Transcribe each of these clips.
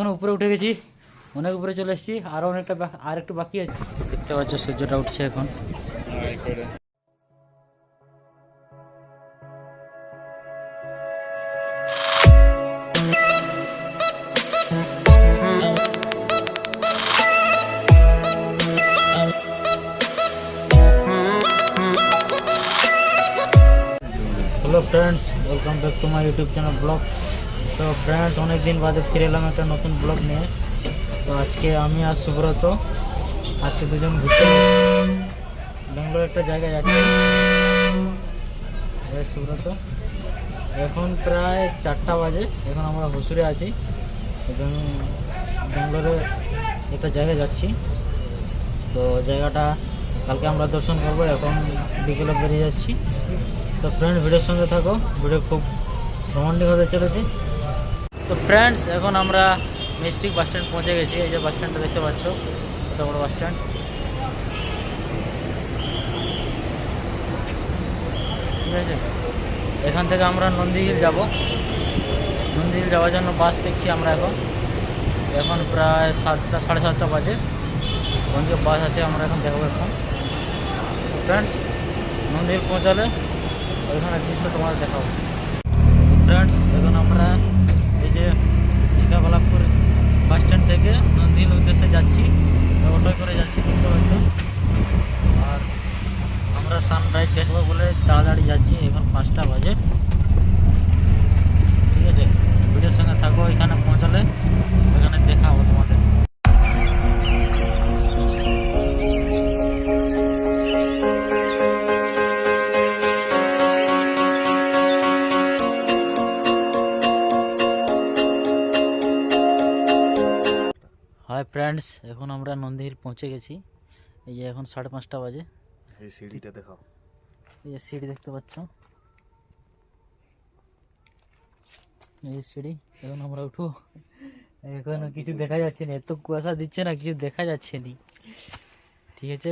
এখন উপরে উঠে গেছি, অনেক উপরে চলে এসেছি, আরও অনেকটা আর একটু বাকি আছে। দেখতে পাচ্ছ সূর্যটা উঠছে এখন। Hello friends, welcome back to my YouTube channel blog. তো ফ্রেন্ডস, অনেক দিন বাদে ফিরে এলাম একটা নতুন ব্লগ নিয়ে। তো আজকে আমি আর সুব্রত আজকে দুজন ঘুরতে ব্যাঙ্গালোর একটা জায়গায় যাচ্ছি। সুব্রত এখন প্রায় 4টা বাজে, এখন আমরা হুসুরে আছি এবং ব্যাঙ্গালোরে একটা জায়গায় যাচ্ছি। তো জায়গাটা কালকে আমরা দর্শন করবো, এখন বিকেলে বেরিয়ে যাচ্ছি। তো ফ্রেন্ডস, ভিডিওর সঙ্গে থাকো, ভিডিও খুব রোমান্টিক হতে চলেছে। তো ফ্রেন্ডস, এখন আমরা মিস্টিক বাস স্ট্যান্ড পৌঁছে গেছি। এই যে বাস স্ট্যান্ডটা দেখতে পাচ্ছ, কত বড় বাস স্ট্যান্ড। ঠিক আছে, এখান থেকে আমরা নন্দী হিল যাব। নন্দী হিল যাওয়ার জন্য বাস দেখছি আমরা। এখন প্রায় 7টা, 7:30 বাজে। ওখানে বাস আছে, আমরা এখন দেখবো। এখন ফ্রেন্ডস, নন্দী হিল পৌঁছালে ওইখানে দৃশ্য তোমাদের দেখাবো। ফ্রেন্ডস, এখন আমরা এই যে চিকাবালাপুর বাস স্ট্যান্ড থেকে নন্দী হিল উদ্দেশ্যে যাচ্ছি, অটোয় করে যাচ্ছি, দেখতে পাচ্ছ। আর আমরা সানরাইজ দেখবো বলে তাড়াতাড়ি যাচ্ছি, এখন 5টা বাজে। ঠিক আছে, ভিডিওর সঙ্গে থাকো, এখানে পৌঁছালে ওইখানে দেখাবো তোমাদের। হাই ফ্রেন্ডস, এখন আমরা নন্দী হিল পৌঁছে গেছি। এই যে এখন 5:30 বাজে। এই সিঁড়িটা দেখাও, এই যে সিঁড়ি দেখতে পাচ্ছ, এই সিঁড়ি। এখন আমরা উঠবো। এখন কিছু দেখা যাচ্ছে না, এত কুয়াশা দিচ্ছে না, কিছু দেখা যাচ্ছে না। ঠিক আছে,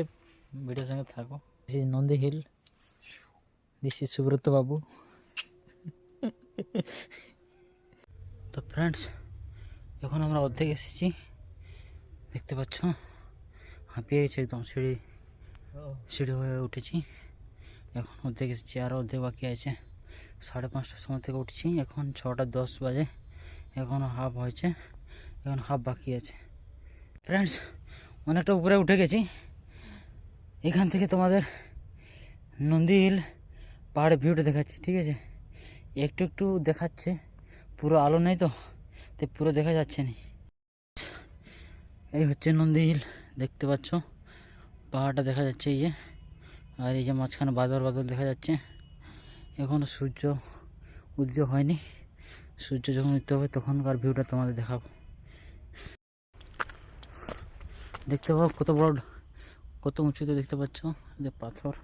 ভিডিওর সঙ্গে থাকো। This is Nandi hill, this is Subrata Babu. তো ফ্রেন্ডস, এখন আমরা অর্ধেক এসেছি, দেখতে পাচ্ছ। হাঁপিয়ে গেছে একদম, সিঁড়ি হয়ে উঠেছি। এখন অর্ধেক এসেছি, আরও অর্ধেক বাকি আছে। 5:30টার সময় থেকে উঠছি, এখন 6:10 বাজে। এখন হাফ হয়েছে, এখন হাফ বাকি আছে। ফ্রেন্ডস, অনেকটা উপরে উঠে গেছি। এখান থেকে তোমাদের নন্দী হিল পাহাড়ের ভিউটা দেখাচ্ছি। ঠিক আছে, একটু একটু দেখাচ্ছে, পুরো আলো নেই তো, তাই পুরো দেখা যাচ্ছে না। এই হচ্ছে নন্দী হিল, দেখতে পাচ্ছ, পাহাড়টা দেখা যাচ্ছে এই যে। আর এই যে মাঝখানে বাদল বাদল দেখা যাচ্ছে। এখনও সূর্য উদয় হয়নি, সূর্য যখন উঠতে হবে তখনকার ভিউটা তোমাদের দেখাবো। দেখতে পাবো কত বড়, কত উঁচুতে দেখতে পাচ্ছ, যে পাথর।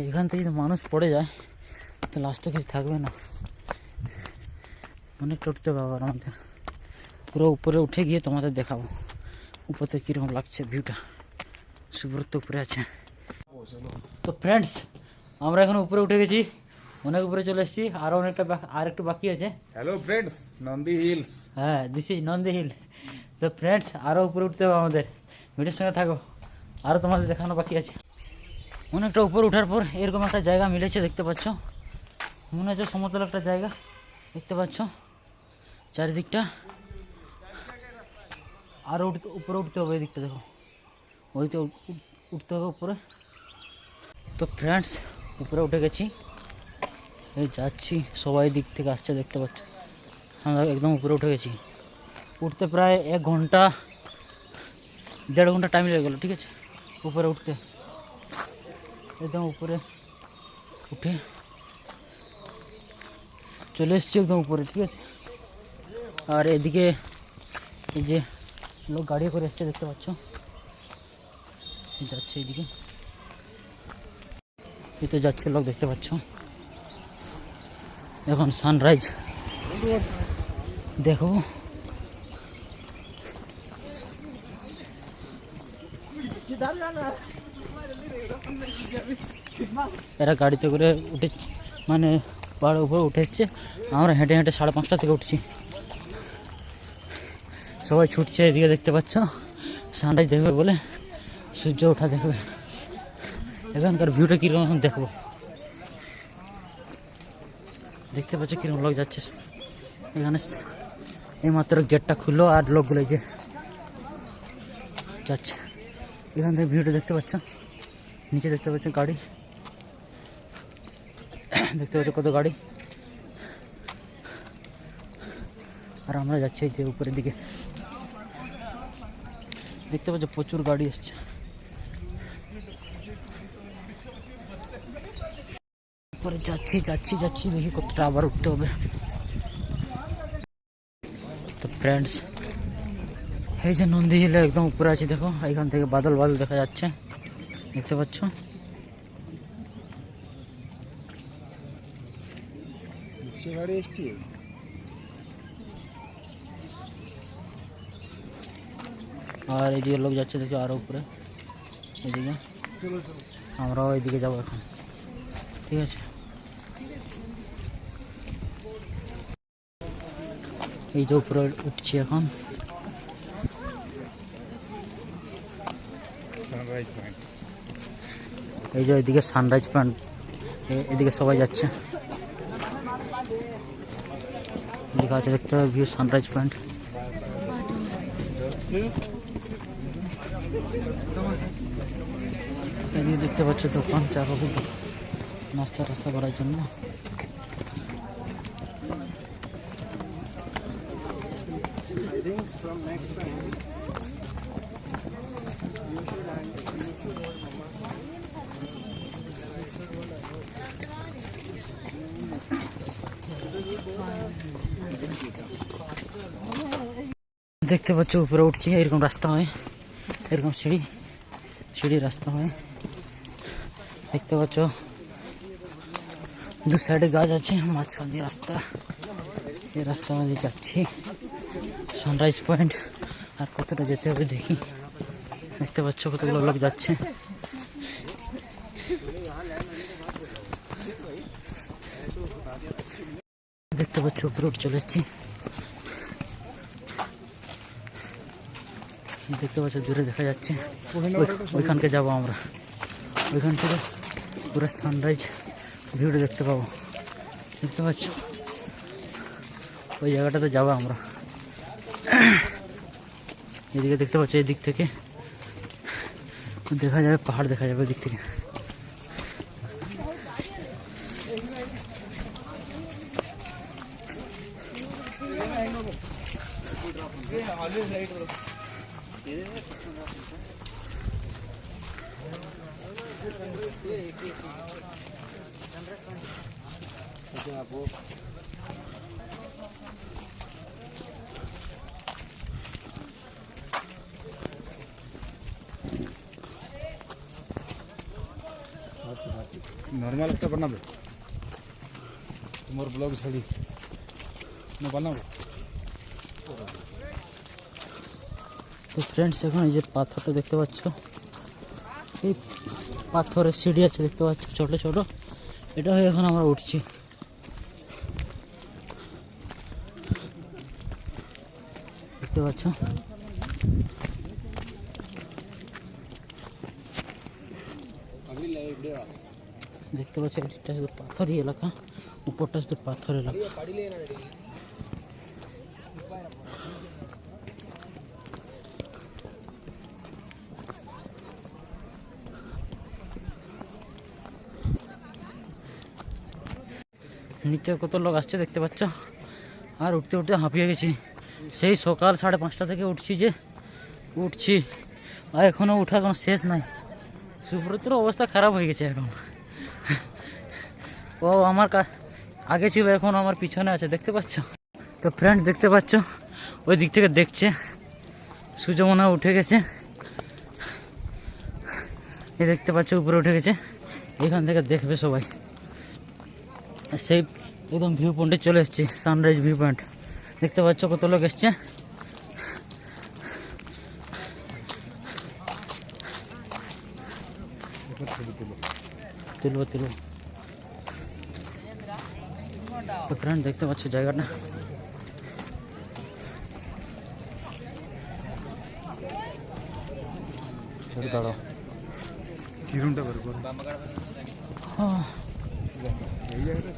এখান থেকে যদি মানুষ পড়ে যায় তো লাস্টে কিছু থাকবে না। অনেকটা উঠতে পারবো আমাদের। পুরো উপরে উঠে গিয়ে তোমাদের দেখাবো উপর থেকে কীরকম লাগছে ভিউটা। সুব্রত উপরে আছে। তো ফ্রেন্ডস, আমরা এখন উপরে উঠে গেছি, অনেক উপরে চলে এসেছি, আরও অনেকটা আর একটু বাকি আছে। Hello friends, Nandi hills. হ্যাঁ, দিস ইজ নন্দী হিল। তো ফ্রেন্ডস, আরও উপরে উঠতে হবে আমাদের, ভিডিওর সঙ্গে থাকো, আরও তোমাদের দেখানো বাকি আছে। অনেকটা উপরে ওঠার পর এরকম একটা জায়গা মিলেছে, দেখতে পাচ্ছ। মনে হচ্ছে সমতল একটা জায়গা, দেখতে পাচ্ছ চারিদিকটা। আরও উপরে উঠতে হবে, এই দিকটা দেখো, ওইতে উঠতে হবে উপরে। তো ফ্রেন্ডস, উপরে উঠে গেছি, এই যাচ্ছি, সবাই দিক থেকে আসছে, দেখতে পাচ্ছ। আমরা একদম উপরে উঠে গেছি। উঠতে প্রায় 1 ঘন্টা 1.5 ঘন্টা টাইম লেগে গেলো। ঠিক আছে, উপরে উঠতে, একদম উপরে উঠে চলে এসছি একদম উপরে। ঠিক আছে, আর এদিকে এই যে লোক গাড়ি করে এসছে, দেখতে পাচ্ছ, যাচ্ছে এইদিকে, এই তো যাচ্ছে লোক, দেখতে পাচ্ছ। এখন সানরাইজ দেখো। এরা গাড়িতে করে উঠে, মানে পাহাড়ের উপরে উঠে এসছে। আমরা হেঁটে হেঁটে 5:30 থেকে উঠছি। সবাই ছুটছে এদিকে, দেখতে পাচ্ছ সানরাইজ দেখবে বলে, সূর্য ওঠা দেখবে। এখানকার ভিউটা কীরকম এখন দেখবো। দেখতে পাচ্ছ কীরকম লোক যাচ্ছে। এখানে এইমাত্র গেটটা খুললো আর লোকগুলো যে যাচ্ছে। এখান থেকে ভিউটা দেখতে পাচ্ছ, নিচে দেখতে পাচ্ছ গাড়ি, দেখতে পাচ্ছ কত গাড়ি। আর আমরা যাচ্ছি এই যে উপরের দিকে, দেখতে পাচ্ছ প্রচুর গাড়ি এসছে। উপরে যাচ্ছি যাচ্ছি যাচ্ছি, দেখি কতটা আবার উঠতে হবে। তো ফ্রেন্ডস, এই যে নন্দী হিলে একদম উপরে আছে, দেখো এখান থেকে বাদল বাদল দেখা যাচ্ছে, দেখতে পাচ্ছ। গাড়ি এসছি। আর এইদিকে লোক যাচ্ছে দেখো আরো উপরে, এইদিকে। আমরাও এইদিকে যাবো এখন, ঠিক আছে। এই যে উপরে উঠছি এখন। সানরাইজ পয়েন্ট, এই যে এদিকে সানরাইজ পয়েন্ট, এদিকে সবাই যাচ্ছে। লেখা আছে দেখতে হবে ভিউ সানরাইজ পয়েন্ট। এদিকে দেখতে পাচ্ছ দোকান, চা কফি দোকান, নাস্তা টাস্তা করার জন্য। দেখতে পাচ্ছ উপরে উঠছি, এরকম রাস্তা হয়, এরকম সিঁড়ি রাস্তা হয়। দেখতে পাচ্ছ দু সাইডে গাছ আছে, মাঝখান দিয়ে রাস্তা। এই রাস্তা মধ্যে যাচ্ছি সানরাইজ পয়েন্ট। আর কতটা যেতে হবে দেখি। দেখতে পাচ্ছ কতগুলো লোক যাচ্ছে। দেখতে পাচ্ছ উপরে উঠে চলে এসেছি। দেখতে পাচ্ছ দূরে দেখা যাচ্ছে, ওইখানকে যাবো আমরা। ওইখান থেকে পুরো সানরাইজ ভিউটা দেখতে পাবো, দেখতে পাচ্ছ। ওই জায়গাটাতে যাবো আমরা। এদিকে দেখতে পাচ্ছ, এই দিক থেকে দেখা যাবে, পাহাড় দেখা যাবে ওই দিক থেকে। নর্মাল একটা বানাবে, তোমার ব্লগ ছাড়ি না বানাবো। তো ফ্রেন্ডস, এখন এই যে পাথরটা দেখতে পাচ্ছ, এই পাথরের সিঁড়ি আছে দেখতে পাচ্ছ, ছোট ছোট। এটা হয়ে এখন আমরা উঠছি। দেখতে পাচ্ছ, দেখতে পাচ্ছ এটা শুধু পাথরই এলাকা, উপরটা শুধু পাথর এলাকা। নিচে কত লোক আসছে দেখতে পাচ্ছ। আর উঠতে উঠতে হাঁপিয়ে গেছি। সেই সকাল 5:30 থেকে উঠছি, আর এখনও উঠা কোনো শেষ নাই। সুব্রতর অবস্থা খারাপ হয়ে গেছে এখন। ও আমার আগে ছিল, এখন আমার পিছনে আছে, দেখতে পাচ্ছ। তো ফ্রেন্ড দেখতে পাচ্ছ, ওই দিক থেকে দেখছে, সূর্য মনে হয় উঠে গেছে। এই দেখতে পাচ্ছ উপরে উঠে গেছে, এখান থেকে দেখবে সবাই। সেই একদম ভিউ পয়েন্টে চলে এসেছি, সানরাইজ ভিউ পয়েন্ট। দেখতে পাচ্ছ কত লোক এসছে। তুলব তো ফ্রেন্ড দেখতে পাচ্ছ জায়গাটা ছোট দাঁড়াও চিরুনটা বের করো এই জায়গাটা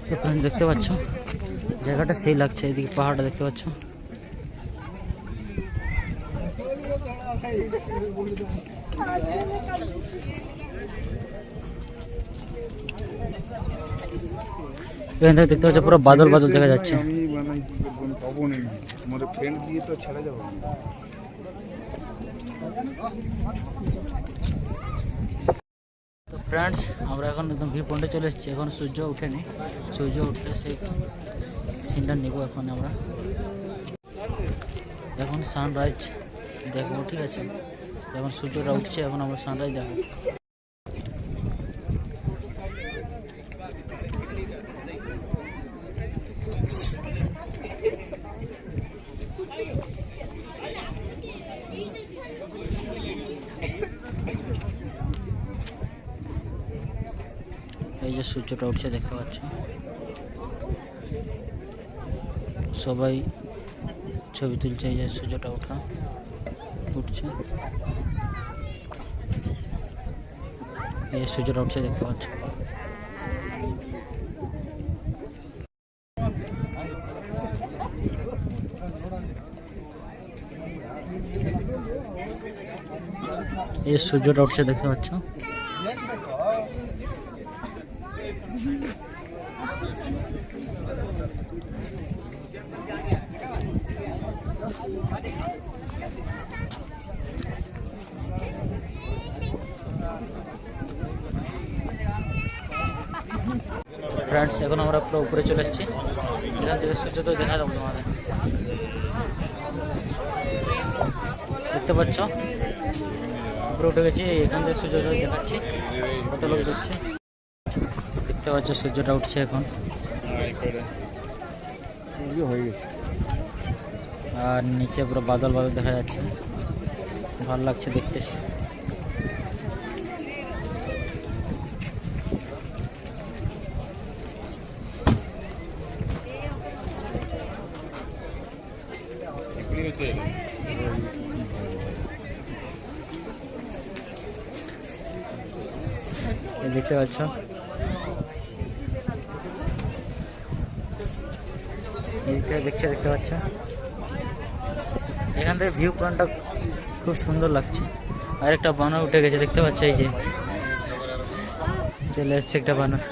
তো ফ্রেন্ড দেখতে পাচ্ছ জায়গাটা সেই লাগছে এদিকে পাহাড়টা দেখতে পাচ্ছ এখান থেকে দেখতে পাচ্ছ পুরো বাদল বাদল দেখা যাচ্ছে আমি মানে পাবো না তোমাদের ফ্রেন্ড দিয়ে তো ছেড়ে যাবো তো ফ্রেন্ডস আমরা এখন একদম ভিউ পয়েন্টে চলে এসেছি এখন সূর্য ওঠেনি সূর্য উঠলে সেই সিনটা নিব এখন আমরা এখন সানরাইজ দেখবো ঠিক আছে এখন সূর্যটা উঠছে এখন আমরা সানরাইজ দেখবো এই যে সূর্যটা উঠছে দেখতে পাচ্ছ সবাই ছবি তুলছে এই যে সূর্যটা উঠছে এই যে সূর্যটা উঠছে দেখতে পাচ্ছ এই সূর্যটা উঠছে দেখতে পাচ্ছ ফ্রেন্ডস এখন আমরা পুরো উপরে চলে এসেছি এখান থেকে সূর্য তো দেখা যাবে তোমাদের দেখতে পাচ্ছ উপরে উঠে গেছি এখান থেকে সূর্যটা দেখাচ্ছি কত লোক দেখছে দেখতে পাচ্ছ সূর্যটা উঠছে এখন হয়ে গেছে আর নিচে পুরো বাদল বাদল দেখা যাচ্ছে ভালো লাগছে দেখতে দেখতে পাচ্ছ দেখতে পাচ্ছ এখান থেকে ভিউ পয়েন্টটা খুব সুন্দর লাগছে আর একটা বানর উঠে গেছে দেখতে পাচ্ছ এই যে চলে এসছে একটা বানর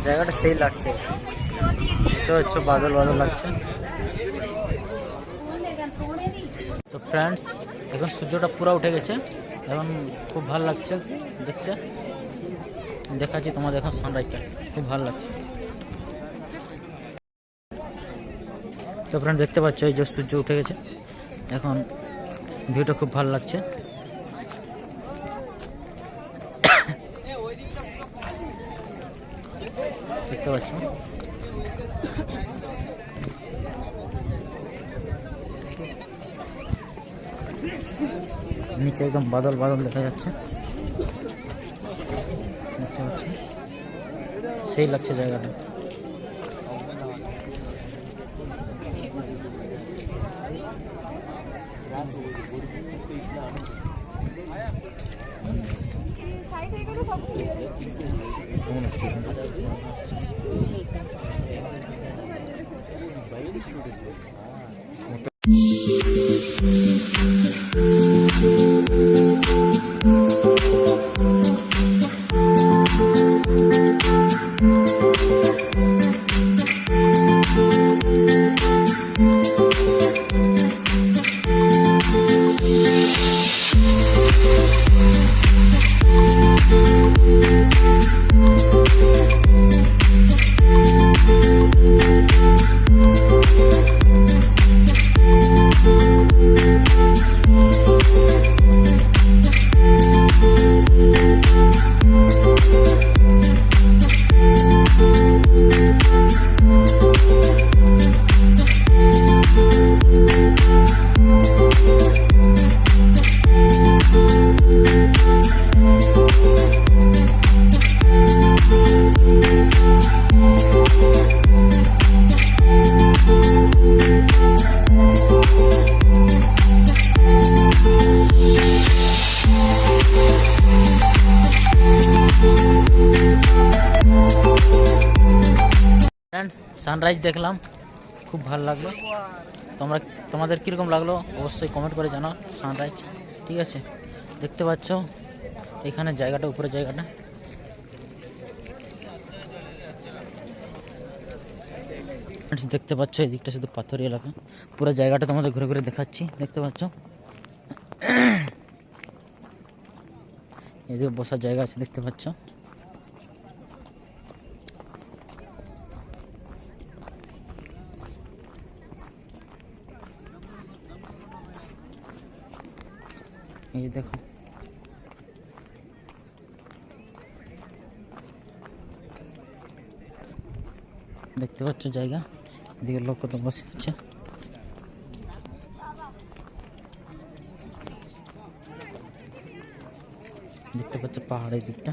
জায়গাটা সেই লাগছে দেখতে পাচ্ছ বাদল বাদল লাগছে তো ফ্রেন্ডস এখন সূর্যটা পুরো উঠে গেছে এখন খুব ভালো লাগছে দেখতে দেখাচ্ছি তোমাদের এখন সানরাইজটা খুব ভালো লাগছে তো ফ্রেন্ড দেখতে পাচ্ছ এই যে সূর্য উঠে গেছে এখন ভিউটা খুব ভালো লাগছে দেখতে পাচ্ছ নিচে একদম বাদল বাদল দেখা যাচ্ছে দেখতে পাচ্ছ সেই লাগছে জায়গাটা সানরাইজ দেখলাম, খুব ভালো লাগলো। তোমাদের কীরকম লাগলো অবশ্যই কমেন্ট করে জানাও। সানরাইজ ঠিক আছে, দেখতে পাচ্ছ এখানে জায়গাটা, উপরের জায়গাটা। দেখতে পাচ্ছ এদিকটা শুধু পাথরি এলাকা, পুরো জায়গাটা তোমাদের ঘুরে ঘুরে দেখাচ্ছি। দেখতে পাচ্ছ এদিকে বসার জায়গা আছে, দেখতে পাচ্ছ। এই যে দেখো, দেখতে পাচ্ছ জায়গা, এদিকে লোক কত বসে আছে। দেখতে পাচ্ছ পাহাড়ের দিকটা,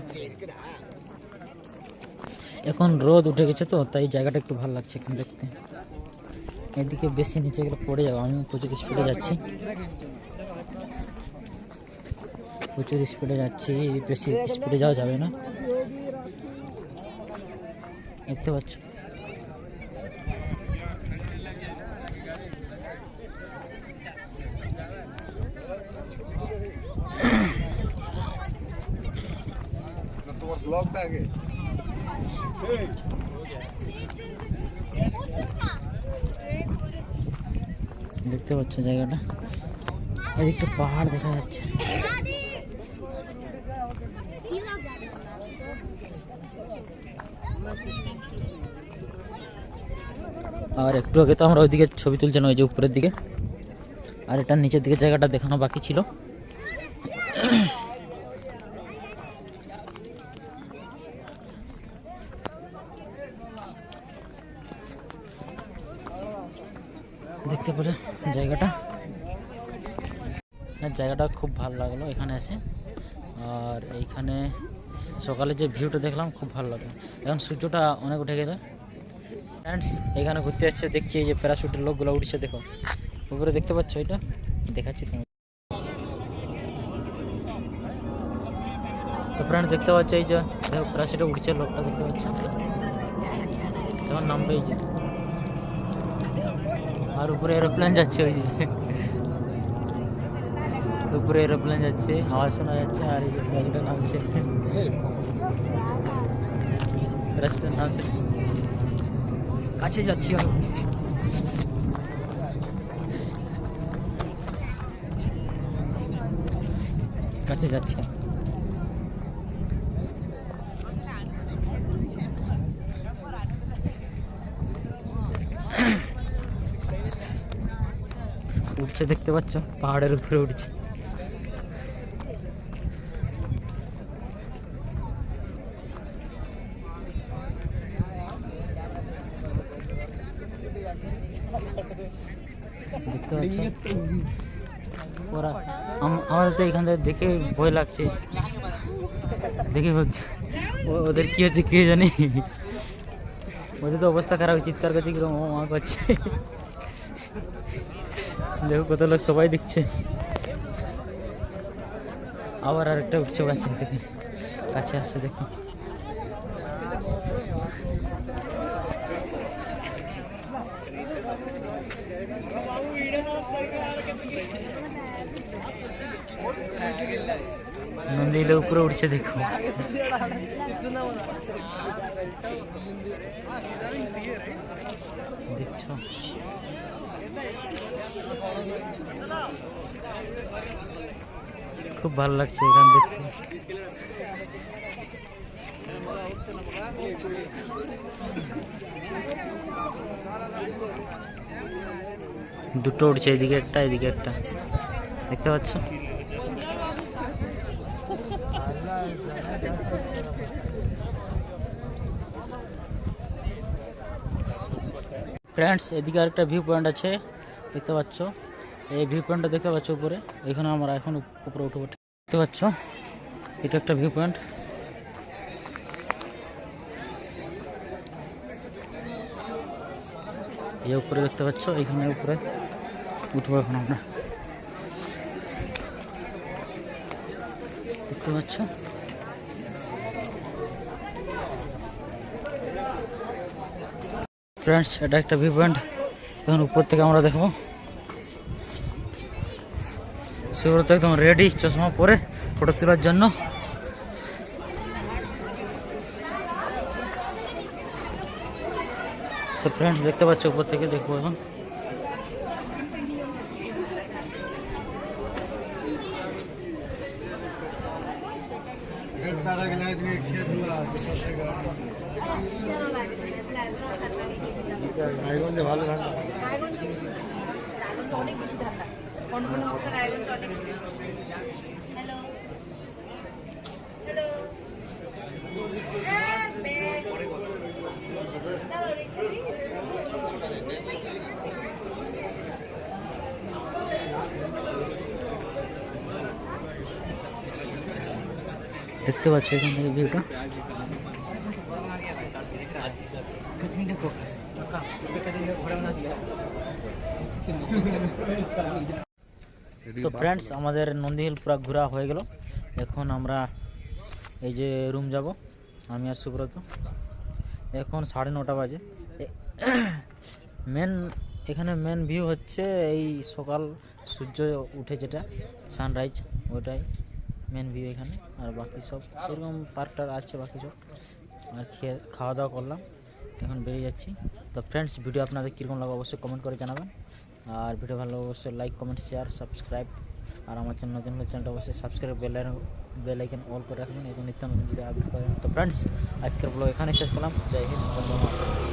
এখন রোদ উঠে গেছে তো তাই জায়গাটা একটু ভালো লাগছে এখন দেখতে। এদিকে বেশি নিচে গেলে পড়ে যাবো, আমি প্রচুর স্পিডে যাচ্ছি, প্রচুর স্পিডে যাচ্ছি, বেশি স্পিডে যাওয়া যাবে না। দেখতে পাচ্ছ তোমার ব্লগটা আগে দেখতে পাচ্ছ জায়গাটা, এদিকটা পাহাড় দেখা যাচ্ছে। আর একটু আগে তো আমরা ওইদিকে ছবি তুলছিলাম, ওই যে উপরের দিকে, আর এটা নিচের দিকে জায়গাটা দেখানো বাকি ছিল। দেখতে পেলে জায়গাটা, জায়গাটা খুব ভালো লাগলো এখানে এসে। আর এইখানে সকালে যে ভিউটা দেখলাম খুব ভালো লাগলো। এখন সূর্যটা অনেক উঠে গেছে। ফ্রেন্ডস এখানে ঘুরতে এসছে, দেখছি এই যে প্যারাশুটের লোকগুলো উঠছে, দেখো উপরে দেখতে পাচ্ছ, এটা দেখাচ্ছি তোমার। তো ফ্রেন্ডস দেখতে পাচ্ছ এই যে দেখো প্যারাশুটে উঠছে লোকটা, দেখতে পাচ্ছ তোমার নামটা এই যে। আর উপরে এরোপ্লেন যাচ্ছে, ওই যে উপরে এরোপ্লেন যাচ্ছে, আওয়াজ শোনা যাচ্ছে। আর এই যে প্যারাশুটে নামছে, প্যারাশুটে নামছে, কাছে যাচ্ছি আমি। কাছে যাচ্ছে, উঠছে, দেখতে পাচ্ছ পাহাড়ের উপরে উঠছে। দেখতে পাচ্ছ ওরা, আমাদের তো এখান থেকে দেখে ভয় লাগছে, দেখে ভাবছি ওদের কি হচ্ছে কে জানি। ওদের তো অবস্থা খারাপ, চিৎকার করছে, কিরকম মা করছে। দেখো কত লোক সবাই দেখছে। আবার আরেকটা উঠছে গাছের থেকে, কাছে আসছে, দেখো নন্দীলে উপরে উঠছে, দেখো দেখছো। খুব ভালো লাগছে এখান দেখতে। দুটো উঠছে, এদিকে একটা এদিকে একটা, দেখতে পাচ্ছ। ফ্রেন্ডস এদিকে আরেকটা ভিউ পয়েন্ট আছে, দেখতে পাচ্ছ। এই ভিউ পয়েন্টটা দেখতে পাচ্ছ উপরে, এখানে আমরা এখন উপরে উঠবো, দেখতে পাচ্ছ এটা একটা ভিউ পয়েন্ট। এই উপরে দেখতে পাচ্ছ, এখানে উপরে উঠবো এখন আমরা, দেখতে পাচ্ছ। ফ্রেন্ডস এটা একটা ভিউ পয়েন্ট, এখন উপর থেকে আমরা দেখবো। সুব্রত একদম রেডি চশমা পরে ফটো তোলার জন্য। তো ফ্রেন্ডস দেখতে পাচ্ছ উপর থেকে দেখবো এখন। ভালো ঠান্ডা। অনেক বেশি ঠান্ডা। কনকনে ওঠা রায়গঞ্জে অনেক বেশি। হ্যালো হ্যালো দেখতে পাচ্ছ এখান থেকে ভিউটা। তো ফ্রেন্ডস আমাদের নন্দীহিল পুরো ঘোরা হয়ে গেল। এখন আমরা এই যে রুম যাব, আমি আর সুব্রত। এখন 9:30 বাজে। এখানে মেন ভিউ হচ্ছে এই সকাল সূর্য উঠে যেটা সানরাইজ, ওটাই মেন ভিউ এখানে। আর বাকি সব এরকম পার্কটার আছে বাকি সব। আর খাওয়া দাওয়া করলাম, এখন বেরিয়ে যাচ্ছি। তো ফ্রেন্ডস ভিডিও আপনাদের কীরকম লাগে অবশ্যই কমেন্ট করে জানাবেন। আর ভিডিও ভালো অবশ্যই লাইক কমেন্ট শেয়ার সাবস্ক্রাইব। আর আমার চ্যানেল নতুন হলে চ্যানেলটা অবশ্যই সাবস্ক্রাইব বেল আইকন অল করে রাখবেন, এবং নিত্য নতুন ভিডিও আপলোড করেন। তো ফ্রেন্ডস আজকের ব্লগ এখানে শেষ করলাম। জয় হিন্দ, বন্দে মাতরম।